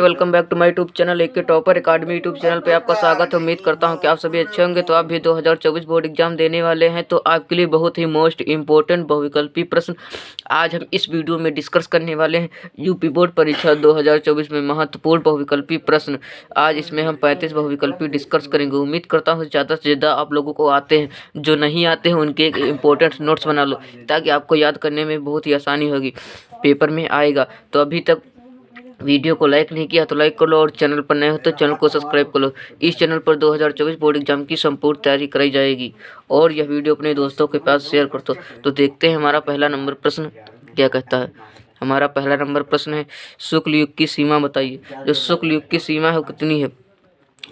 Welcome back to my YouTube channel AK Topper Academy YouTube channel पे आपका स्वागत है। उम्मीद करता हूं कि आप सभी अच्छे होंगे। तो आप भी 2024 बोर्ड एग्जाम देने वाले हैं तो आपके लिए बहुत ही मोस्ट इम्पोर्टेंट बहुविकल्पी प्रश्न आज हम इस वीडियो में डिस्कस करने वाले हैं। यूपी बोर्ड परीक्षा 2024 में महत्वपूर्ण बहुविकल्पी प्रश्न आज इसमें हम 35 बहुविकल्पी डिस्कस करेंगे। उम्मीद करता हूँ ज़्यादा से ज़्यादा आप लोगों को आते हैं, जो नहीं आते हैं उनके एक इम्पोर्टेंट नोट्स बना लो ताकि आपको याद करने में बहुत ही आसानी होगी, पेपर में आएगा। तो अभी तक वीडियो को लाइक नहीं किया तो लाइक कर लो और चैनल पर नए हो तो चैनल को सब्सक्राइब कर लो। इस चैनल पर 2024 बोर्ड एग्जाम की संपूर्ण तैयारी कराई जाएगी और यह वीडियो अपने दोस्तों के पास शेयर कर दो। तो देखते हैं हमारा पहला नंबर प्रश्न क्या कहता है। हमारा पहला नंबर प्रश्न है, शुक्ल युग की सीमा बताइए। जो शुक्ल युग की सीमा है वो कितनी है?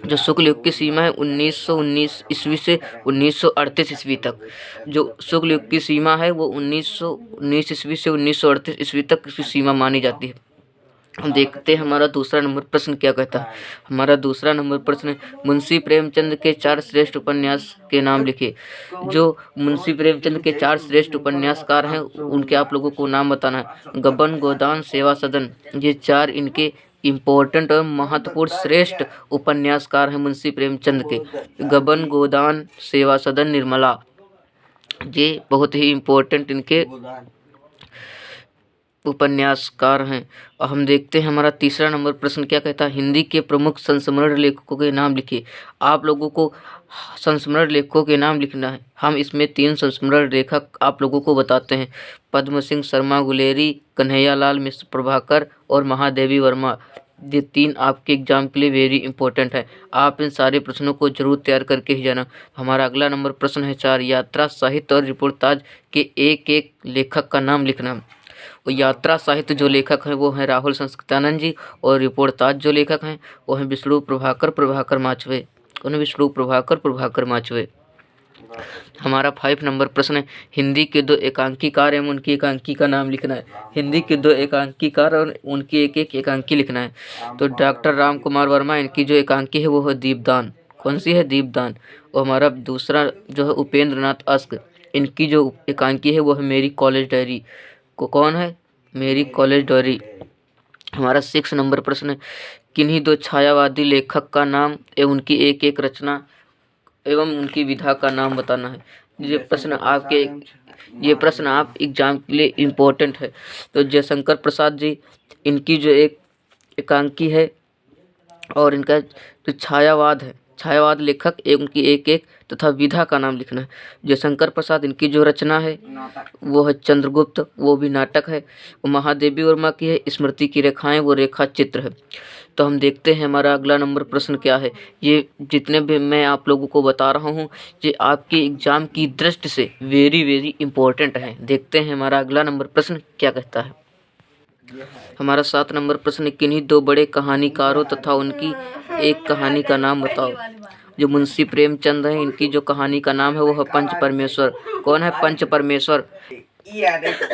जो शुक्ल युग की सीमा है 1919 ईस्वी से 1938 ईस्वी तक। जो शुक्ल युग की सीमा है वो 1919 ईस्वी से 1938 ईस्वी तक इसकी सीमा मानी जाती है। हम देखते हैं हमारा दूसरा नंबर प्रश्न क्या कहता है। हमारा दूसरा नंबर प्रश्न है, मुंशी प्रेमचंद के 4 श्रेष्ठ उपन्यास के नाम लिखिए। जो मुंशी प्रेमचंद के 4 श्रेष्ठ उपन्यासकार हैं उनके आप लोगों को नाम बताना है। गबन, गोदान, सेवा सदन, ये 4 इनके इम्पोर्टेंट और महत्वपूर्ण श्रेष्ठ उपन्यासकार हैं मुंशी प्रेमचंद के। गबन, गोदान, सेवा सदन, निर्मला, ये बहुत ही इम्पोर्टेंट इनके उपन्यासकार हैं। और हम देखते हैं हमारा तीसरा नंबर प्रश्न क्या कहता है। हिंदी के प्रमुख संस्मरण लेखकों के नाम लिखिए। आप लोगों को संस्मरण लेखकों के नाम लिखना है। हम इसमें 3 संस्मरण लेखक आप लोगों को बताते हैं, पद्म सिंह, शर्मा गुलेरी, कन्हैयालाल मिश्र प्रभाकर और महादेवी वर्मा। ये 3 आपके एग्जाम के लिए वेरी इंपॉर्टेंट है। आप इन सारे प्रश्नों को जरूर तैयार करके ही जाना। हमारा अगला नंबर प्रश्न है 4, यात्रा साहित्य और रिपोर्टाज के एक एक लेखक का नाम लिखना। और यात्रा साहित्य जो लेखक हैं वो हैं राहुल संस्कृतानंद जी और रिपोर्टाज जो लेखक हैं वो हैं विष्णु प्रभाकर माचवे। उन्हें विष्णु प्रभाकर माचवे। हमारा 5 नंबर प्रश्न है, हिंदी के 2 एकांकीकार एवं उनकी एकांकी का नाम लिखना है। हिंदी के 2 एकांकीकार और उनकी एक एक एकांकी लिखना है। तो डॉक्टर राम कुमार वर्मा, इनकी जो एकांकी है वो है दीपदान। कौन सी है? दीपदान। और हमारा दूसरा जो है उपेंद्र नाथ अस्क, इनकी जो एकांकी है वो है मेरी कॉलेज डायरी। को कौन है? मेरी कॉलेज डायरी। हमारा 6 नंबर प्रश्न है, किन्हीं 2 छायावादी लेखक का नाम एवं उनकी एक एक रचना एवं उनकी विधा का नाम बताना है। ये प्रश्न आप एग्जाम के लिए इम्पोर्टेंट है। तो जयशंकर प्रसाद जी, इनकी जो एक एकांकी है और इनका जो छायावाद लेखक एवं उनकी एक एक तथा विधा का नाम लिखना है। जयशंकर प्रसाद, इनकी जो रचना है वो है चंद्रगुप्त, वो भी नाटक है। महादेवी वर्मा की है स्मृति की रेखाएं, वो रेखा चित्र है। तो हम देखते हैं हमारा अगला नंबर प्रश्न क्या है। ये जितने भी मैं आप लोगों को बता रहा हूँ ये आपके एग्जाम की दृष्टि से वेरी इंपॉर्टेंट है। देखते हैं हमारा अगला नंबर प्रश्न क्या कहता है। हमारा 7 नंबर प्रश्न, किन्हीं 2 बड़े कहानीकारों तथा उनकी एक कहानी का नाम बताओ। जो मुंशी प्रेमचंद है, इनकी जो कहानी का नाम है वो है पंच परमेश्वर। कौन है? पंच परमेश्वर।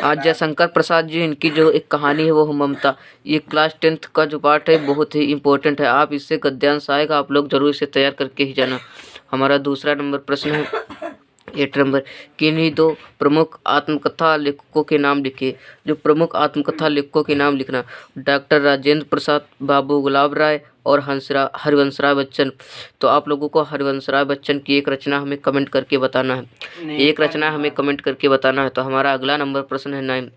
आज जयशंकर प्रसाद जी, इनकी जो एक कहानी है वो है ममता। ये क्लास 10th का जो पार्ट है बहुत ही इंपॉर्टेंट है। आप इससे गद्यांश आएगा, आप लोग जरूर इसे तैयार करके ही जाना। हमारा दूसरा नंबर प्रश्न है 8 नंबर, किन्हीं 2 प्रमुख आत्मकथा लेखकों के नाम लिखिए। जो प्रमुख आत्मकथा लेखकों के नाम लिखना, डॉक्टर राजेंद्र प्रसाद, बाबू गुलाब राय और हरिवंशराय बच्चन। तो आप लोगों को हरिवंशराय बच्चन की एक रचना हमें कमेंट करके बताना है। एक रचना हमें कमेंट करके बताना है। तो हमारा अगला नंबर प्रश्न है 9,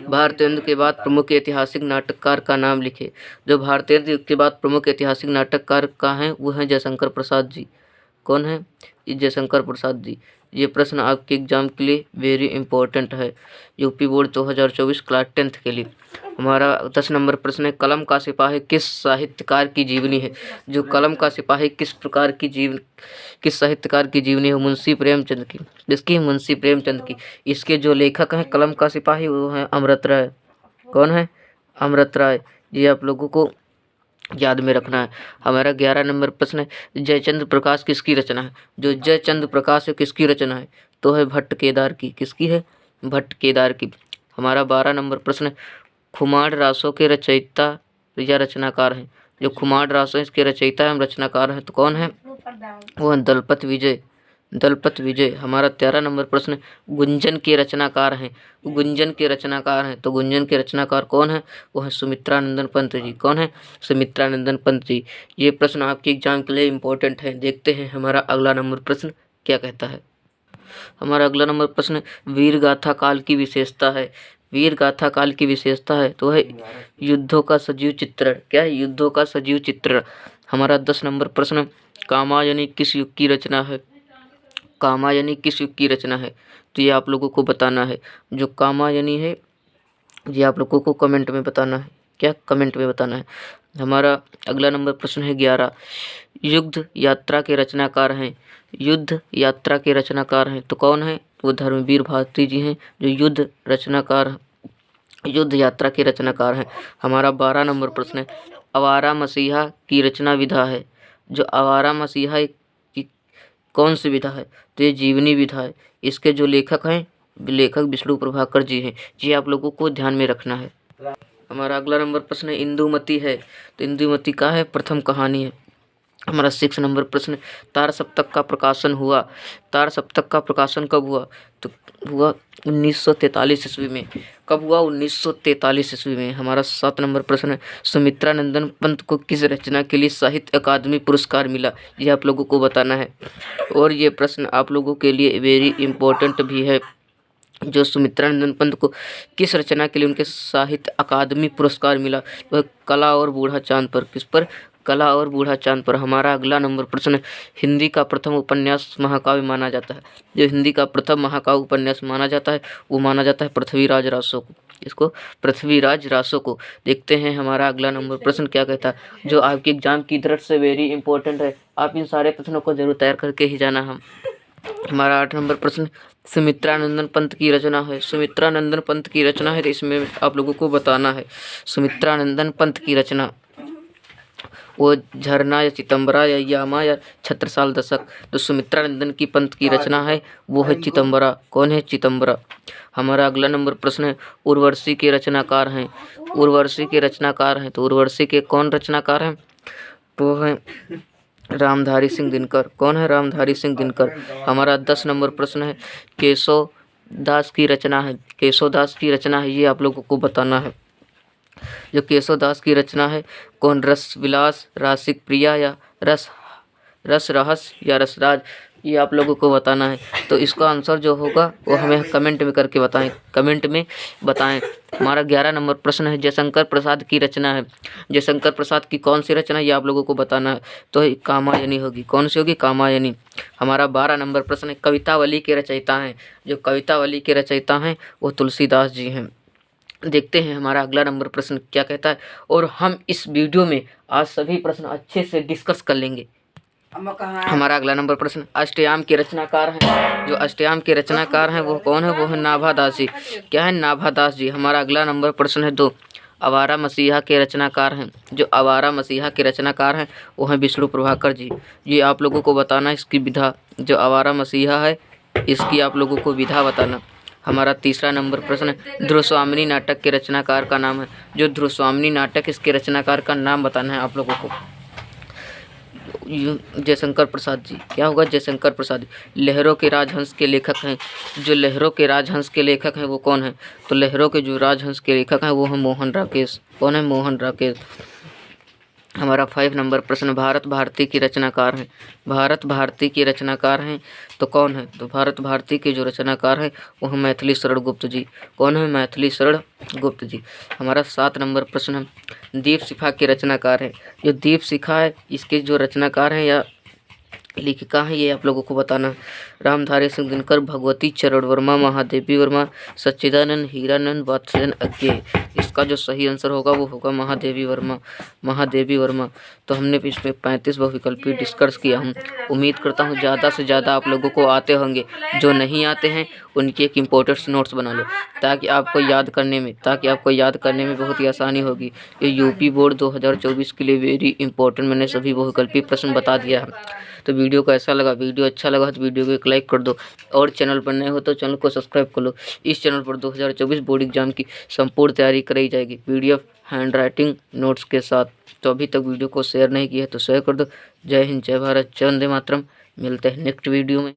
भारतीय युद्ध के बाद प्रमुख ऐतिहासिक नाटककार का नाम लिखे। जो भारतीय युद्ध के बाद प्रमुख ऐतिहासिक नाटककार का है वो है जयशंकर प्रसाद जी। कौन है? जयशंकर प्रसाद जी। ये प्रश्न आपके एग्जाम के लिए वेरी इंपॉर्टेंट है, यूपी बोर्ड 2024 क्लास 10th के लिए। हमारा 10 नंबर प्रश्न है, कलम का सिपाही किस साहित्यकार की जीवनी है। जो कलम का सिपाही किस साहित्यकार की जीवनी है? मुंशी प्रेमचंद की। इसकी मुंशी प्रेमचंद की। इसके जो लेखक हैं कलम का सिपाही वो हैं अमृत राय। कौन है? अमृत राय। ये आप लोगों को याद में रखना है। हमारा 11 नंबर प्रश्न है, जयचंद्र प्रकाश किसकी रचना है। जो जयचंद्र प्रकाश है किसकी रचना है? तो है भट्ट केदार की। किसकी है? भट्ट केदार की। हमारा 12 नंबर प्रश्न है, खुमार रासों के रचयिता या रचनाकार हैं। जो खुमार रासों इसके रचयिता एवं रचनाकार हैं तो कौन है? वो है दलपत विजय। दलपत विजय। हमारा 13 नंबर प्रश्न, गुंजन के रचनाकार हैं। गुंजन के रचनाकार हैं, तो गुंजन के रचनाकार कौन है? वो है सुमित्रानंदन पंत जी। कौन है? सुमित्रानंदन पंत जी। ये प्रश्न आपके एग्जाम के लिए इम्पोर्टेंट है। देखते हैं हमारा अगला नंबर प्रश्न क्या कहता है। हमारा अगला नंबर प्रश्न, वीर गाथा काल की विशेषता है। वीर गाथा काल की विशेषता है तो है युद्धों का सजीव चित्रण। क्या है? युद्धों का सजीव चित्रण। हमारा 10 नंबर प्रश्न, कामायनी किस युग की रचना है? कामायनी किस युग की रचना है? तो ये आप लोगों को बताना है। जो कामायनी है ये आप लोगों को कमेंट में बताना है। क्या? कमेंट में बताना है। हमारा अगला नंबर प्रश्न है 11, युद्ध यात्रा के रचनाकार हैं। युद्ध यात्रा के रचनाकार हैं तो कौन है? वो धर्मवीर भारती जी हैं, जो युद्ध यात्रा के रचनाकार हैं। हमारा 12 नंबर प्रश्न है, आवारा मसीहा की रचना विधा है। जो आवारा मसीहा की कौन सी विधा है? तो ये जीवनी विधा है। इसके जो लेखक हैं, लेखक विष्णु प्रभाकर जी हैं। ये आप लोगों को ध्यान में रखना है। हमारा अगला नंबर प्रश्न है, इंदुमती है। तो इंदुमती का है प्रथम कहानी है। हमारा 6 नंबर प्रश्न, तार सप्तक का प्रकाशन हुआ। तार सप्तक का प्रकाशन कब हुआ? तो हुआ 1943 ईस्वी में। कब हुआ? 1943 ईस्वी में। हमारा 7 नंबर प्रश्न है, सुमित्रानंदन पंत को किस रचना के लिए साहित्य अकादमी पुरस्कार मिला? ये आप लोगों को बताना है। और ये प्रश्न आप लोगों के लिए वेरी इंपॉर्टेंट भी है। जो सुमित्रानंदन पंत को किस रचना के लिए उनके साहित्य अकादमी पुरस्कार मिला? वह कला और बूढ़ा चांद पर। किस पर? कला और बूढ़ा चांद पर। हमारा अगला नंबर प्रश्न है, हिंदी का प्रथम उपन्यास महाकाव्य माना जाता है। जो हिंदी का प्रथम महाकाव्य उपन्यास माना जाता है वो माना जाता है पृथ्वीराज रासो को। इसको पृथ्वीराज रासो को। देखते हैं हमारा अगला नंबर प्रश्न क्या कहता है, जो आपके एग्जाम की तरफ से वेरी इंपॉर्टेंट है। आप इन सारे प्रश्नों को जरूर तैयार करके ही जाना। हमारा 8 नंबर प्रश्न, सुमित्रानंदन पंत की रचना है। सुमित्रानंदन पंत की रचना है तो इसमें आप लोगों को बताना है। सुमित्रानंदन पंत की रचना वो झरना या चितंबरा या यामा या छत्रसाल दशक। तो सुमित्रानंदन की पंत की रचना है वो है चितंबरा। कौन है? चितंबरा। हमारा अगला नंबर प्रश्न है, उर्वशी के रचनाकार हैं। उर्वशी के रचनाकार हैं तो उर्वशी के कौन रचनाकार हैं? तो है रामधारी सिंह दिनकर। कौन है? रामधारी सिंह दिनकर। हमारा 10 नंबर प्रश्न है, केशव दास की रचना है। केशव दास की रचना है ये आप लोगों को बताना है। जो केशव दास की रचना है कौन? रस विलास, रासिक प्रिया या रस रहस्य या रसराज, ये आप लोगों को बताना है। तो इसका आंसर जो होगा वो हमें कमेंट में करके बताएं। कमेंट में बताएं। हमारा 11 नंबर प्रश्न है, जयशंकर प्रसाद की रचना है। जयशंकर प्रसाद की कौन सी रचना ये आप लोगों को बताना है। तो कामायनी होगी। कौन सी होगी? कामायनी। हमारा 12 नंबर प्रश्न है, कवितावली के रचयिता हैं। जो कवितावली के रचयिता हैं वो तुलसीदास जी हैं। देखते हैं हमारा अगला नंबर प्रश्न क्या कहता है। और हम इस वीडियो में आज सभी प्रश्न अच्छे से डिस्कस कर लेंगे। हमारा अगला नंबर प्रश्न, अष्टयाम के रचनाकार हैं। जो अष्टयाम के रचनाकार हैं वो कौन है? वो है नाभादास जी। क्या है? नाभादास जी। हमारा अगला नंबर प्रश्न है 2, आवारा मसीहा के रचनाकार हैं। जो आवारा मसीहा के रचनाकार हैं वो हैं विष्णु प्रभाकर जी। ये आप लोगों को बताना इसकी विधा। जो आवारा मसीहा है इसकी आप लोगों को विधा बताना। हमारा तीसरा नंबर प्रश्न है, ध्रुवस्वामिनी नाटक के रचनाकार का नाम है। जो ध्रुवस्वामिनी नाटक इसके रचनाकार का नाम बताना है आप लोगों को। जयशंकर प्रसाद जी। क्या होगा? जयशंकर प्रसाद। लहरों के राजहंस के लेखक हैं। जो लहरों के राजहंस के लेखक हैं वो कौन है? तो लहरों के जो राजहंस के लेखक हैं वो हैं मोहन राकेश। कौन है? मोहन राकेश। हमारा 5 नंबर प्रश्न, भारत भारती की रचनाकार हैं। भारत भारती की रचनाकार हैं तो कौन है? तो भारत भारती के जो रचनाकार हैं वो हैं मैथिली शरण गुप्त जी। कौन है? मैथिली शरण गुप्त जी। हमारा 7 नंबर प्रश्न है, दीप शिखा के रचनाकार हैं। जो दीप शिखा है इसके जो रचनाकार हैं या लेखिका है ये आप लोगों को बताना है। रामधारी सिंह दिनकर, भगवती चरण वर्मा, महादेवी वर्मा, सच्चिदानंद, हीरानंद, वात्स्यन अज्ञे। इसका जो सही आंसर होगा वो होगा महादेवी वर्मा। महादेवी वर्मा। तो हमने भी इसमें 35 बहुविकल्पी डिस्कस किया। हम उम्मीद करता हूँ ज़्यादा से ज़्यादा आप लोगों को आते होंगे। जो नहीं आते हैं उनकी एक इम्पोर्टेंट नोट्स बना लो ताकि आपको याद करने में बहुत ही आसानी होगी। ये यूपी बोर्ड 2024 के लिए वेरी इंपॉर्टेंट मैंने सभी बहुविकल्पी प्रश्न बता दिया है। तो वीडियो को ऐसा लगा, वीडियो अच्छा लगा तो वीडियो को एक लाइक कर दो और चैनल पर नए हो तो चैनल को सब्सक्राइब कर लो। इस चैनल पर 2024 बोर्ड एग्जाम की संपूर्ण तैयारी कराई जाएगी PDF हैंड राइटिंग नोट्स के साथ। तो अभी तक वीडियो को शेयर नहीं किया है तो शेयर कर दो। जय हिंद, जय भारत, जय वंदे मातरम। मिलते हैं नेक्स्ट वीडियो में।